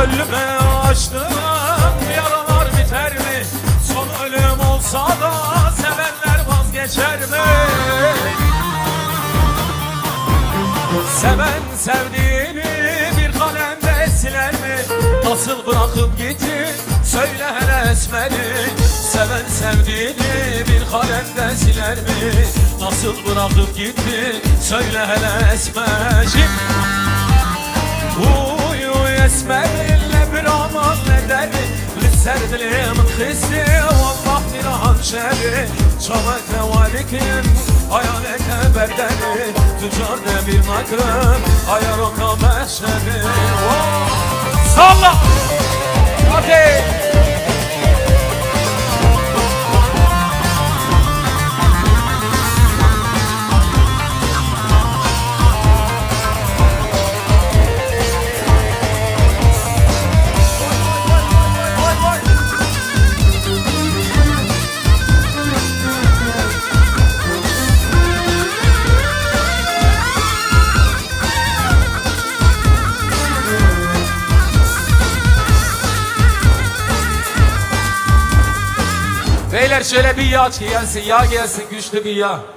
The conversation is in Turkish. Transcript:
Gönlüme açtım, yaralar biter mi? Son ölüm olsa da sevenler vazgeçer mi? Seven sevdiğini bir kalemde siler mi? Nasıl bırakıp gitti söyle hele esmeri. Seven sevdiğini bir kalemde siler mi? Nasıl bırakıp gitti söyle hele esmeri. Uy esmerle bir aman eder للسردلي من خسي والله من هنشري شمك والكين ayarek berdeni tüccarda bir makram ayaroka meşredi. Salla hadi. Beyler şöyle bir yağ gelsin, güçlü bir yağ.